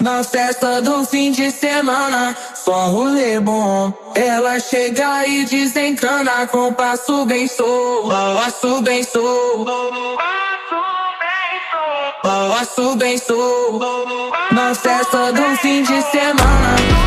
Na festa do fim de semana, só rolê bom. Ela chega e desencana com passo bem solto, passo bem solto, passo bem solto. Na festa do fim de semana.